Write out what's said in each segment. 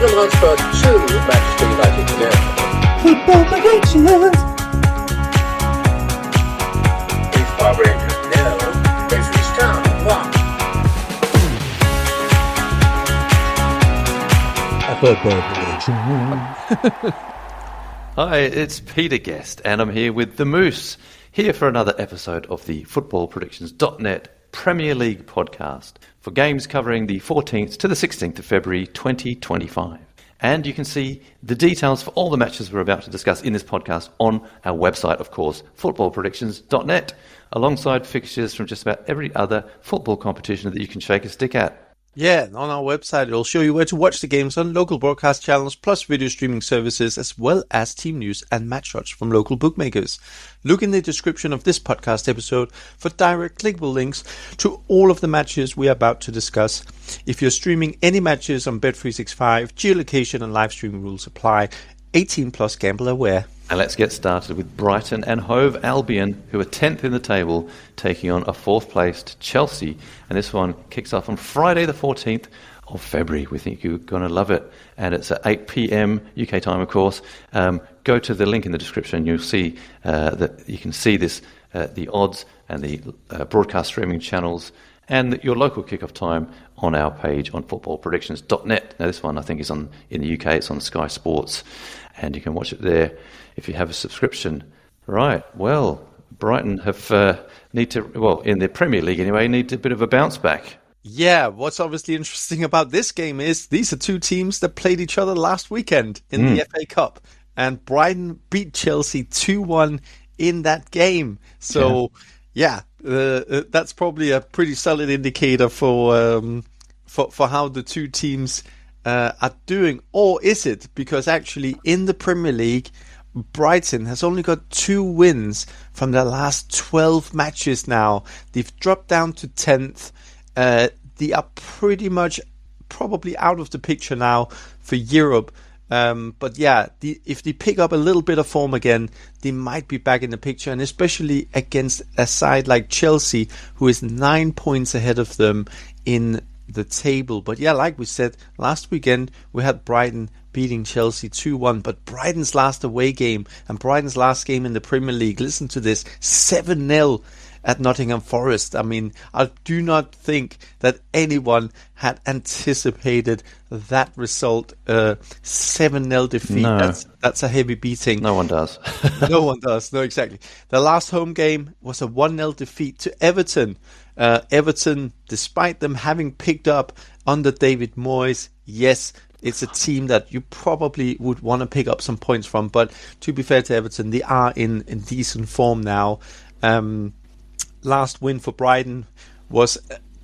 transfer to Manchester United today. Football predictions. If Power Rangers know, it's time. One. Football predictions. Hi, it's Peter Guest, and I'm here with the Moose, here for another episode of the footballpredictions.net Premier League podcast for games covering the 14th to the 16th of February 2025. And you can see the details for all the matches we're about to discuss in this podcast on our website, of course, footballpredictions.net, alongside fixtures from just about every other football competition that you can shake a stick at. Yeah, and on our website, it'll show you where to watch the games on local broadcast channels, plus video streaming services, as well as team news and match odds from local bookmakers. Look in the description of this podcast episode for direct clickable links to all of the matches we are about to discuss. If you're streaming any matches on Bet365, geolocation and live streaming rules apply. 18 plus gamble aware. And let's get started with Brighton and Hove Albion, who are 10th in the table, taking on a 4th placed Chelsea. And this one kicks off on Friday the 14th of February. We think you're going to love it. And it's at 8 p.m. UK time, of course. Go to the link in the description. You'll see that you can see this, the odds and the broadcast streaming channels and your local kickoff time on our page on footballpredictions.net. Now, this one I think is in the UK. It's on Sky Sports, and you can watch it there if you have a subscription. Right, well, Brighton have in the Premier League anyway, need a bit of a bounce back. Yeah, what's obviously interesting about this game is these are two teams that played each other last weekend in the FA Cup, and Brighton beat Chelsea 2-1 in that game. So, that's probably a pretty solid indicator for how the two teams are doing. Or is it? Because actually in the Premier League, Brighton has only got 2 wins from their last 12 matches now. They've dropped down to 10th. They are pretty much probably out of the picture now for Europe. But yeah, if they pick up a little bit of form again, they might be back in the picture, and especially against a side like Chelsea, who is 9 points ahead of them in the table. But yeah, like we said, last weekend we had Brighton beating Chelsea 2-1, but Brighton's last away game and Brighton's last game in the Premier League, listen to this, 7-0 at Nottingham Forest. I mean, I do not think that anyone had anticipated that result. 7-0 defeat. No. That's a heavy beating. No one does. No one does. No, exactly. The last home game was a 1-0 defeat to Everton. Everton, despite them having picked up under David Moyes, yes, it's a team that you probably would want to pick up some points from. But to be fair to Everton, they are in decent form now. Last win for Brighton was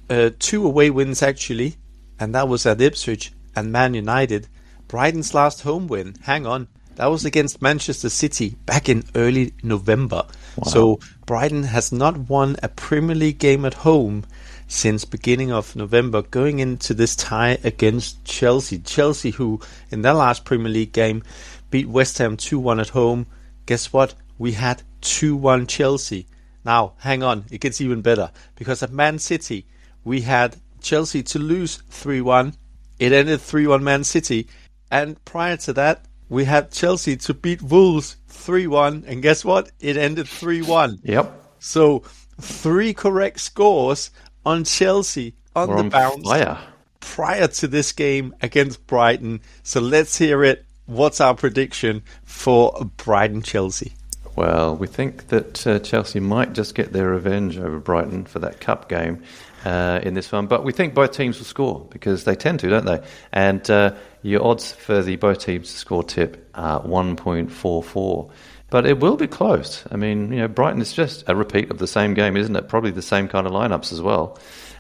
2 away wins, actually, and that was at Ipswich and Man United. Brighton's last home win, hang on, that was against Manchester City back in early November. Wow. So Brighton has not won a Premier League game at home since beginning of November, going into this tie against Chelsea. Chelsea, who in their last Premier League game beat West Ham 2-1 at home. Guess what? We had 2-1 Chelsea. Now, hang on, it gets even better, because at Man City, we had Chelsea to lose 3-1. It ended 3-1 Man City. And prior to that, we had Chelsea to beat Wolves 3-1. And guess what? It ended 3-1. Yep. So, 3 correct scores on Chelsea on the bounce prior to this game against Brighton. So, let's hear it. What's our prediction for Brighton-Chelsea? Well, we think that Chelsea might just get their revenge over Brighton for that cup game in this one. But we think both teams will score, because they tend to, don't they? And your odds for the both teams to score tip are 1.44. But it will be close. I mean, Brighton is just a repeat of the same game, isn't it? Probably the same kind of lineups as well.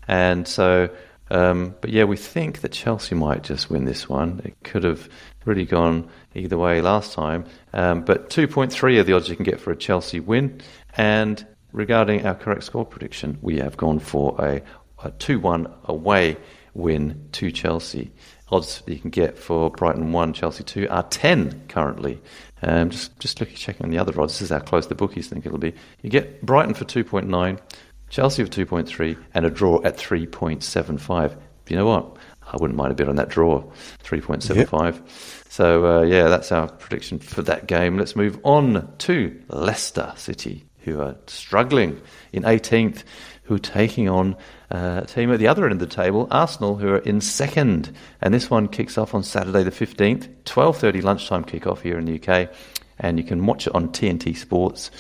And so, but yeah, we think that Chelsea might just win this one. It could have really gone either way last time. But 2.3 are the odds you can get for a Chelsea win. And regarding our correct score prediction, we have gone for a 2-1 away win to Chelsea. Odds you can get for Brighton 1, Chelsea 2 are 10 currently. Just checking on the other odds. This is how close the bookies think it'll be. You get Brighton for 2.9, Chelsea for 2.3, and a draw at 3.75. You know what? I wouldn't mind a bit on that draw, 3.75. Yep. So, that's our prediction for that game. Let's move on to Leicester City, who are struggling in 18th, who are taking on a team at the other end of the table, Arsenal, who are in second. And this one kicks off on Saturday the 15th, 12:30 lunchtime kickoff here in the UK. And you can watch it on TNT Sports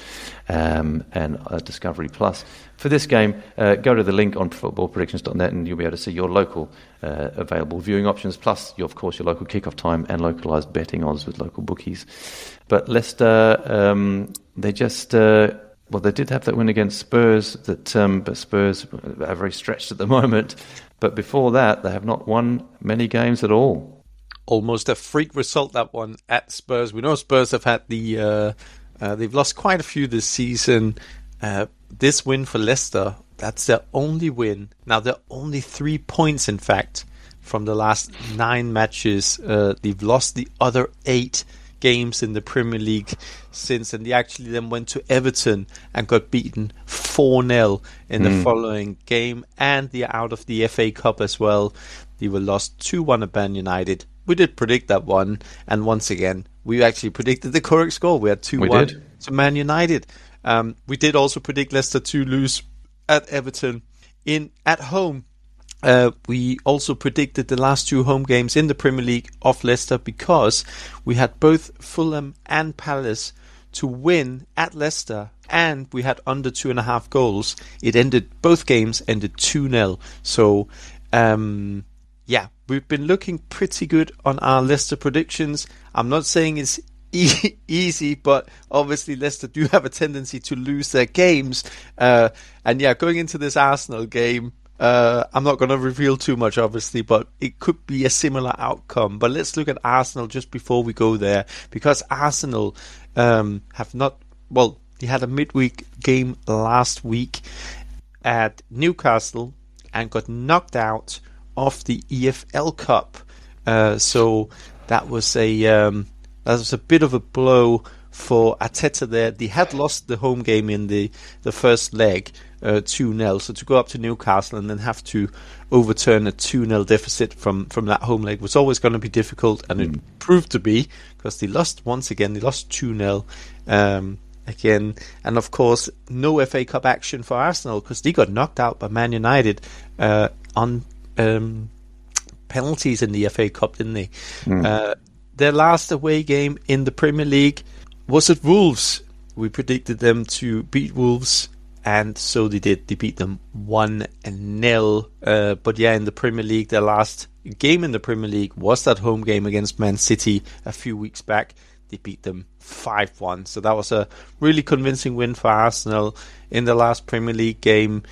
and Discovery Plus. For this game, go to the link on footballpredictions.net and you'll be able to see your local available viewing options, plus, your local kickoff time and localised betting odds with local bookies. But Leicester, they just... they did have that win against Spurs, but Spurs are very stretched at the moment. But before that, they have not won many games at all. Almost a freak result, that one at Spurs. We know Spurs have had they've lost quite a few this season. This win for Leicester, that's their only win. Now, they're only 3 points, in fact, from the last 9 matches. They've lost the other 8 games in the Premier League since, and they actually then went to Everton and got beaten 4-0 in the following game, and they're out of the FA Cup as well. They were lost 2-1 at Man United. We did predict that one, and once again, we actually predicted the correct score. We had 2-1 to Man United. We did also predict Leicester to lose at Everton at home. We also predicted the last 2 home games in the Premier League of Leicester, because we had both Fulham and Palace to win at Leicester, and we had under 2.5 goals. Both games ended 2-0. So, we've been looking pretty good on our Leicester predictions. I'm not saying it's easy, but obviously Leicester do have a tendency to lose their games. Going into this Arsenal game, I'm not going to reveal too much, obviously, but it could be a similar outcome. But let's look at Arsenal just before we go there, because Arsenal have not... Well, they had a midweek game last week at Newcastle and got knocked out of the EFL Cup. So that was a bit of a blow for Arteta there. They had lost the home game in the first leg, 2-0. So to go up to Newcastle and then have to overturn a 2-0 deficit from that home leg was always going to be difficult, and it proved to be, because they lost once again. They lost 2-0 again. And of course, no FA Cup action for Arsenal, because they got knocked out by Man United on penalties in the FA Cup, didn't they? Their last away game in the Premier League was at Wolves. We predicted them to beat Wolves, and so they did. They beat them 1-0. But in the Premier League, their last game in the Premier League was that home game against Man City a few weeks back. They beat them 5-1. So that was a really convincing win for Arsenal in the last Premier League game.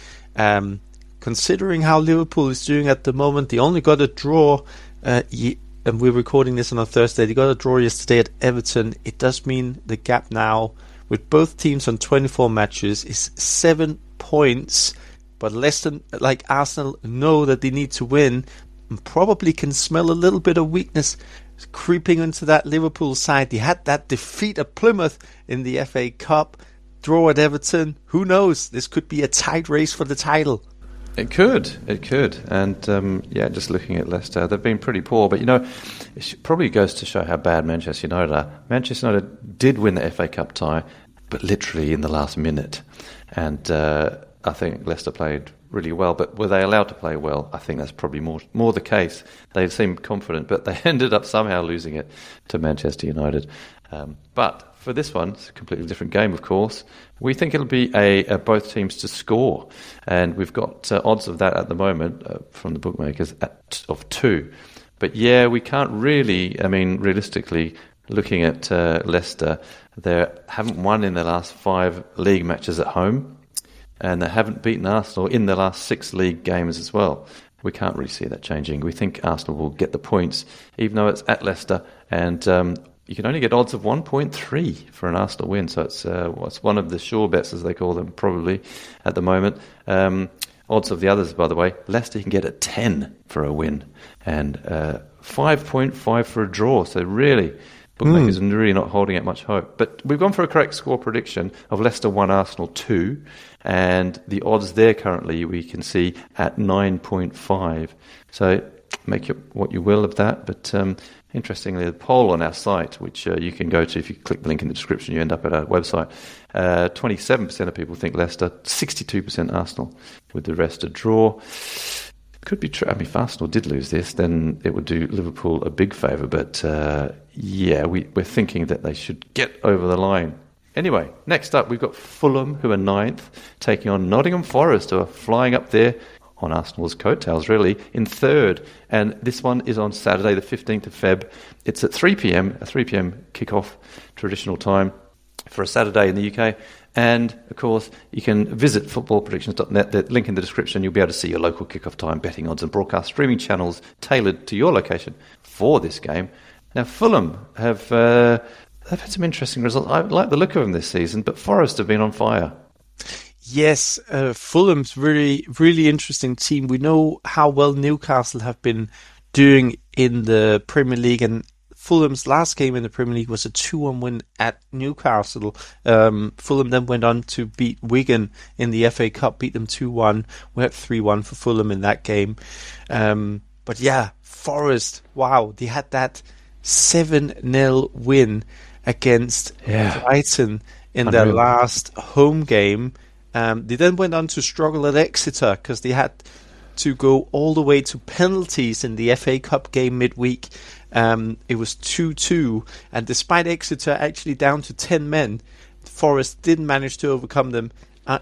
Considering how Liverpool is doing at the moment, they only got a draw, and we're recording this on a Thursday. They got a draw yesterday at Everton. It does mean the gap now, with both teams on 24 matches, is 7 points. But Leicester, like Arsenal, know that they need to win, and probably can smell a little bit of weakness creeping into that Liverpool side. They had that defeat at Plymouth in the FA Cup, draw at Everton. Who knows? This could be a tight race for the title. It could. And just looking at Leicester, they've been pretty poor. But, it probably goes to show how bad Manchester United are. Manchester United did win the FA Cup tie, but literally in the last minute. And I think Leicester played really well. But were they allowed to play well? I think that's probably more the case. They seemed confident, but they ended up somehow losing it to Manchester United. But for this one, it's a completely different game, of course. We think it'll be a both teams to score, and we've got odds of that at the moment from the bookmakers of 2. But we can't really. I mean, realistically, looking at Leicester, they haven't won in their last 5 league matches at home, and they haven't beaten Arsenal in the last 6 league games as well. We can't really see that changing. We think Arsenal will get the points, even though it's at Leicester, and you can only get odds of 1.3 for an Arsenal win. So it's one of the sure bets, as they call them, probably at the moment. Odds of the others, by the way, Leicester you can get at 10 for a win, and 5.5 for a draw. So really, bookmakers are really not holding out much hope. But we've gone for a correct score prediction of Leicester 1, Arsenal 2, and the odds there currently we can see at 9.5. So make it what you will of that. But interestingly, the poll on our site, which you can go to if you click the link in the description, you end up at our website. 27% of people think Leicester, 62% Arsenal, with the rest a draw. Could be true. I mean, if Arsenal did lose this, then it would do Liverpool a big favour. But we're thinking that they should get over the line. Anyway, next up, we've got Fulham, who are 9th, taking on Nottingham Forest, who are flying up there on Arsenal's coattails, really, in 3rd. And this one is on Saturday, the 15th of Feb. It's at 3 p.m, a 3 p.m. kickoff, traditional time for a Saturday in the UK. And, of course, you can visit footballpredictions.net. The link in the description. You'll be able to see your local kickoff time, betting odds and broadcast streaming channels tailored to your location for this game. Now, Fulham have they've had some interesting results. I like the look of them this season, but Forest have been on fire. Yes, Fulham's really, really interesting team. We know how well Newcastle have been doing in the Premier League, and Fulham's last game in the Premier League was a 2-1 win at Newcastle. Fulham then went on to beat Wigan in the FA Cup, beat them 2-1. We had 3-1 for Fulham in that game. But yeah, Forest, wow, they had that 7-0 win against Brighton in their last home game. They then went on to struggle at Exeter because they had to go all the way to penalties in the FA Cup game midweek. It was 2-2, and despite Exeter actually down to 10 men, Forest didn't manage to overcome them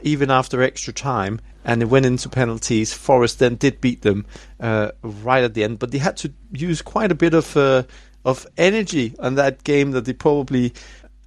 even after extra time, and they went into penalties. Forest then did beat them right at the end, but they had to use quite a bit of energy on that game that they probably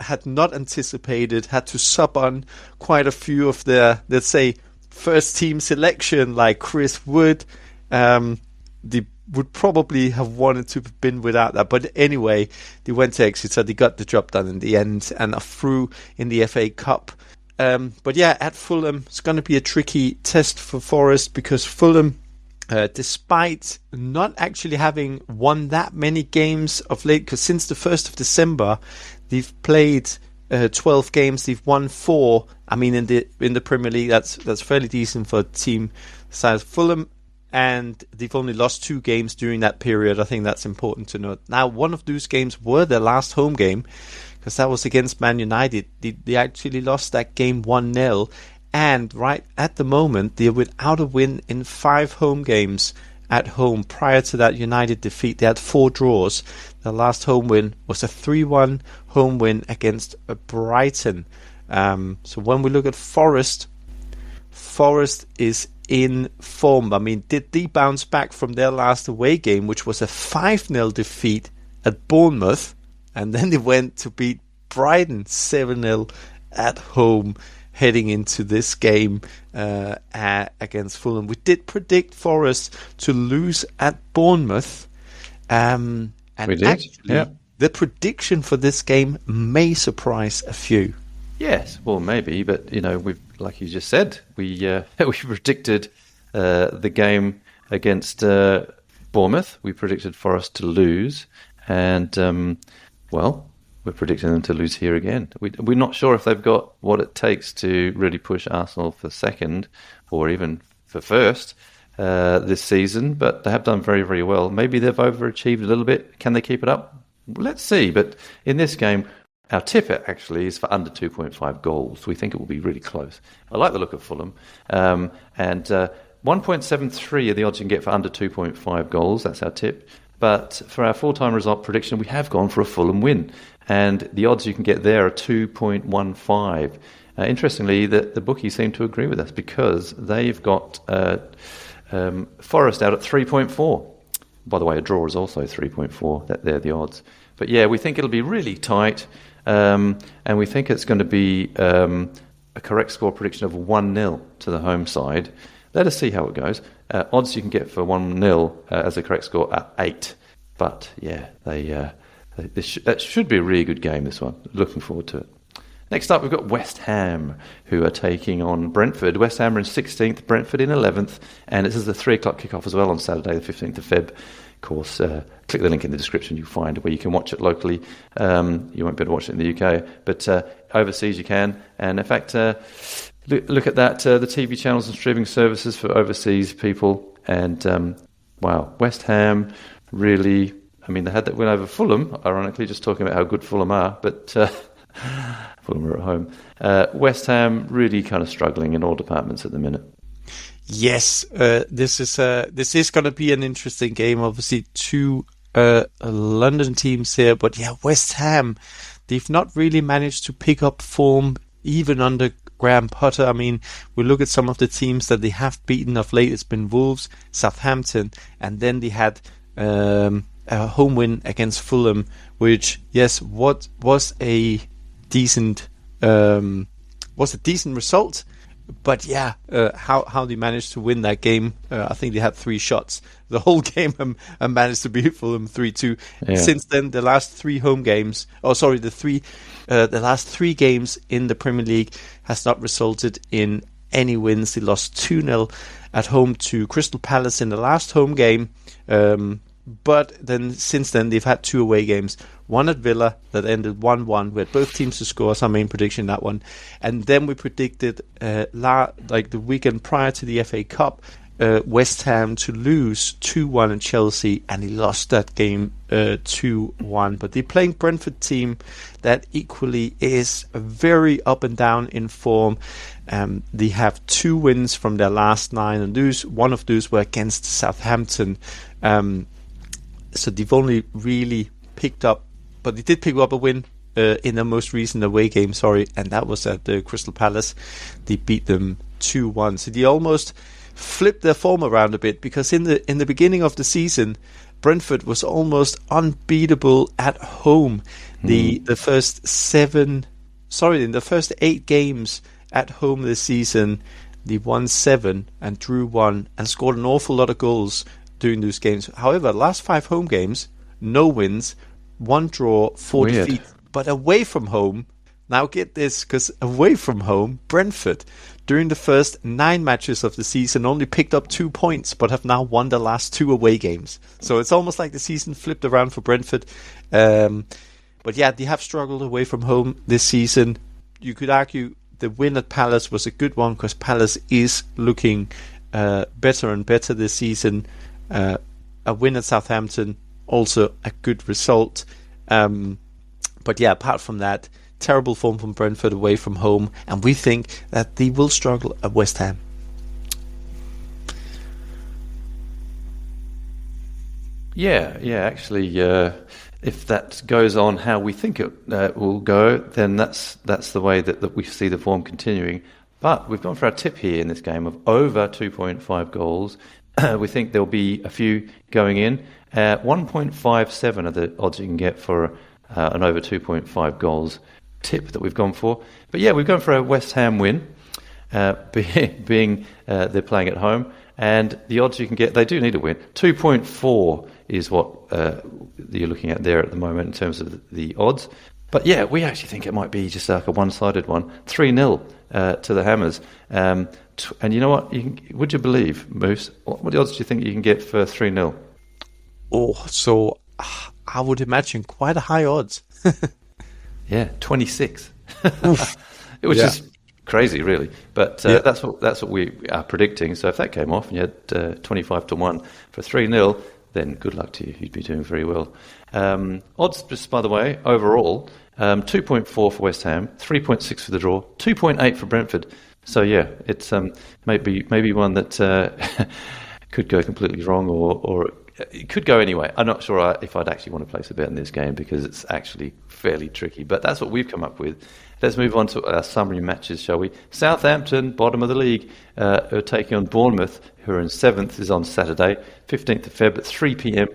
had not anticipated, had to sub on quite a few of their, let's say, first team selection, like Chris Wood. They would probably have wanted to have been without that. But anyway, they went to Exeter, they got the job done in the end, and are through in the FA Cup. But yeah, at Fulham, it's going to be a tricky test for Forest, because Fulham, despite not actually having won that many games of late, because since the 1st of December, they've played 12 games, they've won 4. I mean, in the Premier League, that's fairly decent for a team size Fulham, and they've only lost 2 games during that period. I think that's important to note. Now, one of those games were their last home game, because that was against Man United. They actually lost that game 1-0, and right at the moment, they're without a win in 5 home games at home. Prior to that United defeat, they had 4 draws. Their last home win was a 3-1 home win against Brighton. So when we look at Forest is in form. I mean, did they bounce back from their last away game, which was a 5-0 defeat at Bournemouth, and then they went to beat Brighton 7-0 at home, heading into this game against Fulham. We did predict Forest to lose at Bournemouth, and we did. Actually, the prediction for this game may surprise a few. Yes, well, maybe, but we've, like you just said, we predicted the game against Bournemouth. We predicted Forest to lose, and we're predicting them to lose here again. We're not sure if they've got what it takes to really push Arsenal for second or even for first this season, but they have done very, very well. Maybe they've overachieved a little bit. Can they keep it up? Let's see. But in this game, our tip actually is for under 2.5 goals. We think it will be really close. I like the look of Fulham. And 1.73 are the odds you can get for under 2.5 goals. That's our tip. But for our full-time result prediction, we have gone for a Fulham win. And the odds you can get there are 2.15. Interestingly, the bookies seem to agree with us, because they've got Forest out at 3.4. By the way, a draw is also 3.4. They're the odds. But yeah, we think it'll be really tight. And we think it's going to be a correct score prediction of 1-0 to the home side. Let us see how it goes. Odds you can get for 1-0 as a correct score are 8. But yeah, that should be a really good game, this one. Looking forward to it. Next up, we've got West Ham, who are taking on Brentford. West Ham are in 16th, Brentford in 11th, and this is the 3 o'clock kickoff as well on Saturday, the 15th of Feb. Of course, click the link in the description. You'll find where you can watch it locally. You won't be able to watch it in the UK, but overseas you can. And in fact, look at that, the TV channels and streaming services for overseas people, and wow, West Ham really, I mean, they had that win over Fulham, ironically, just talking about how good Fulham are, but Fulham are at home. West Ham really kind of struggling in all departments at the minute. Yes, this is going to be an interesting game. Obviously, two London teams here, but yeah, West Ham, they've not really managed to pick up form even under Graham Potter. I mean, we look at some of the teams that they have beaten of late. It's been Wolves, Southampton, and then they had a home win against Fulham, which what was a decent result. But yeah, how they managed to win that game? I think they had 3 shots the whole game and managed to beat Fulham 3-2. Yeah. Since then, the last 3 home games, the last 3 games in the Premier League has not resulted in any wins. They lost 2-0 at home to Crystal Palace in the last home game. But then since then, they've had 2 away games. One at Villa that ended 1-1. We had both teams to score. That's our main prediction, that one. And then we predicted, the weekend prior to the FA Cup, West Ham to lose 2-1 at Chelsea, and he lost that game 2-1. But they're playing Brentford team that equally is very up and down in form. They have 2 wins from their last 9, and one of those were against Southampton. So they've only really picked up, but they did pick up a win in their most recent away game, and that was at Crystal Palace. They beat them 2-1. So they almost flipped their form around a bit, because in the beginning of the season, Brentford was almost unbeatable at home. In the first 8 games at home this season, they won 7 and drew 1 and scored an awful lot of goals during those games. However, last 5 home games, no wins, 1 draw, 4 defeats. But away from home, now get this, because away from home, Brentford, during the first 9 matches of the season, only picked up 2 points, but have now won the last 2 away games. So it's almost like the season flipped around for Brentford. But yeah, they have struggled away from home this season. You could argue the win at Palace was a good one, because Palace is looking better and better this season. A win at Southampton, also a good result. But yeah, apart from that, terrible form from Brentford away from home, and we think that they will struggle at West Ham. Yeah, actually, if that goes on how we think it will go, then that's the way that we see the form continuing. But we've gone for our tip here in this game of over 2.5 goals. We think there'll be a few going in. 1.57 are the odds you can get for an over 2.5 goals tip that we've gone for. But yeah, we've gone for a West Ham win, being they're playing at home. And the odds you can get, they do need a win. 2.4 is what you're looking at there at the moment in terms of the odds. But yeah, we actually think it might be just like a one-sided one. 3-0 to the Hammers. And you know what? Would you believe, Moose? What odds do you think you can get for 3-0? Oh, so I would imagine quite a high odds. Yeah, 26. Which is crazy, really. But that's what we are predicting. So if that came off and you had 25-1 for 3-0, then good luck to you. You'd be doing very well. Odds, just by the way, overall, 2.4 for West Ham, 3.6 for the draw, 2.8 for Brentford. So yeah, it's maybe one that could go completely wrong, or it could go anyway. I'm not sure if I'd actually want to place a bet in this game, because it's actually fairly tricky. But that's what we've come up with. Let's move on to our summary matches, shall we? Southampton, bottom of the league, are taking on Bournemouth, who are in 7th, is on Saturday, 15th of Feb at 3 p.m.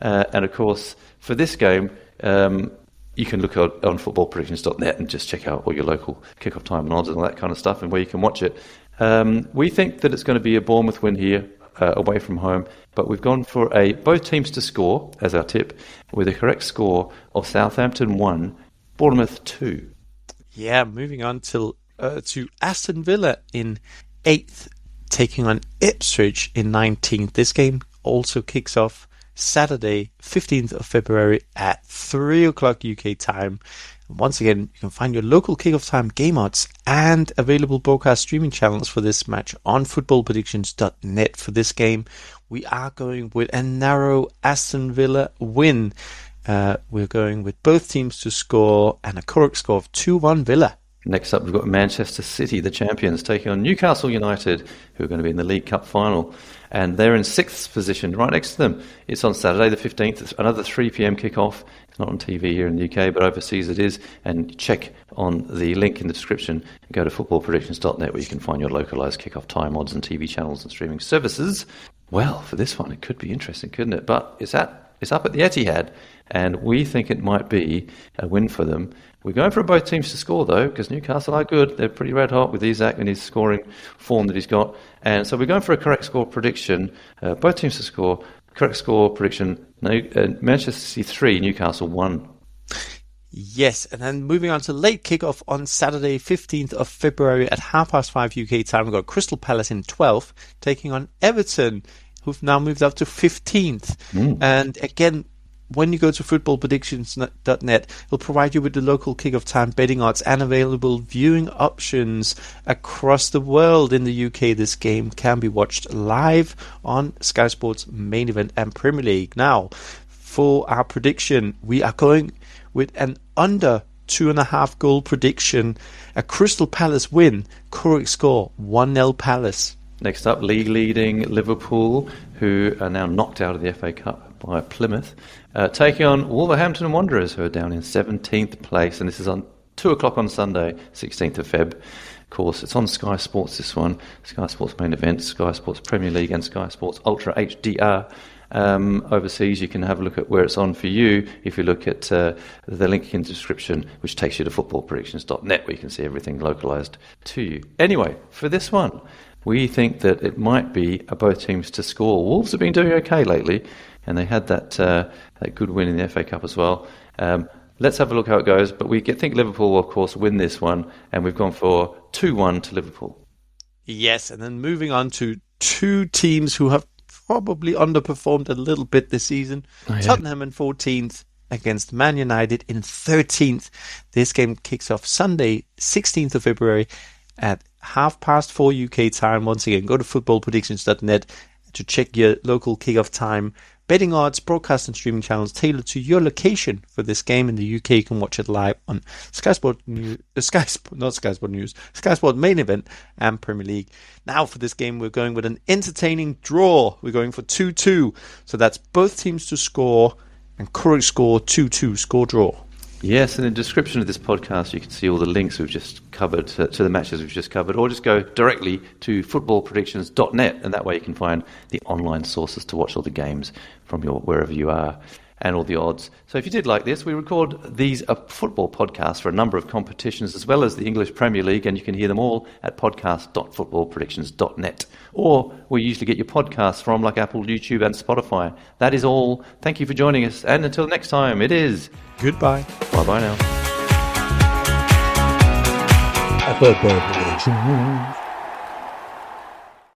And of course, for this game, you can look on footballpredictions.net and just check out all your local kickoff time and odds and all that kind of stuff, and where you can watch it. We think that it's going to be a Bournemouth win here, away from home, but we've gone for both teams to score as our tip, with a correct score of Southampton 1, Bournemouth 2. Yeah, moving on to Aston Villa in 8th, taking on Ipswich in 19th. This game also kicks off Saturday, 15th of February at 3 o'clock UK time. And once again, you can find your local kickoff time game odds and available broadcast streaming channels for this match on footballpredictions.net. For this game, we are going with a narrow Aston Villa win. We're going with both teams to score and a correct score of 2-1 Villa. Next up, we've got Manchester City, the champions, taking on Newcastle United, who are going to be in the League Cup final. And they're in 6th position, right next to them. It's on Saturday the 15th. It's another 3 p.m. kickoff. It's not on TV here in the UK, but overseas it is. And check on the link in the description and go to footballpredictions.net where you can find your localised kickoff time, odds and TV channels and streaming services. Well, for this one, it could be interesting, couldn't it? But it's up at the Etihad, and we think it might be a win for them. We're going for both teams to score, though, because Newcastle are good. They're pretty red hot with Isak and his scoring form that he's got. And so we're going for a correct score prediction. Both teams to score. Correct score prediction, Manchester City 3, Newcastle 1. Yes, and then moving on to late kickoff on Saturday, 15th of February at 5:30 UK time. We've got Crystal Palace in 12th, taking on Everton, who've now moved up to 15th. And again, when you go to footballpredictions.net, it'll provide you with the local kickoff time betting odds and available viewing options across the world. In the UK, this game can be watched live on Sky Sports Main Event and Premier League. Now, for our prediction, we are going with an under 2.5 goal prediction, a Crystal Palace win, correct score 1-0 Palace. Next up, league leading Liverpool, who are now knocked out of the FA Cup by Plymouth, taking on Wolverhampton Wanderers, who are down in 17th place. And this is on 2 o'clock on Sunday, 16th of Feb. Of course, it's on Sky Sports, this one. Sky Sports Main Event, Sky Sports Premier League, and Sky Sports Ultra HDR. Overseas, you can have a look at where it's on for you if you look at the link in the description, which takes you to footballpredictions.net, where you can see everything localised to you. Anyway, for this one, we think that it might be both teams to score. Wolves have been doing okay lately, and they had that good win in the FA Cup as well. Let's have a look how it goes. But we think Liverpool will, of course, win this one, and we've gone for 2-1 to Liverpool. Yes, and then moving on to two teams who have probably underperformed a little bit this season. Tottenham in 14th against Man United in 13th. This game kicks off Sunday, 16th of February at 4:30 UK time. Once again, go to footballpredictions.net to check your local kickoff time, betting odds, broadcast and streaming channels tailored to your location for this game. In the UK, you can watch it live on Sky Sport News, Sky Sport Main Event and Premier League. Now for this game, we're going with an entertaining draw. We're going for 2-2. So that's both teams to score and correct score 2-2, score draw. Yes, in the description of this podcast, you can see all the links we've just covered to the matches we've just covered, or just go directly to footballpredictions.net, and that way you can find the online sources to watch all the games from wherever you are and all the odds. So if you did like this, we record these football podcasts for a number of competitions as well as the English Premier League, and you can hear them all at podcast.footballpredictions.net, or where you usually get your podcasts from, like Apple, YouTube and Spotify. That is all. Thank you for joining us, and until next time, it is goodbye. Bye-bye now. Football predictions.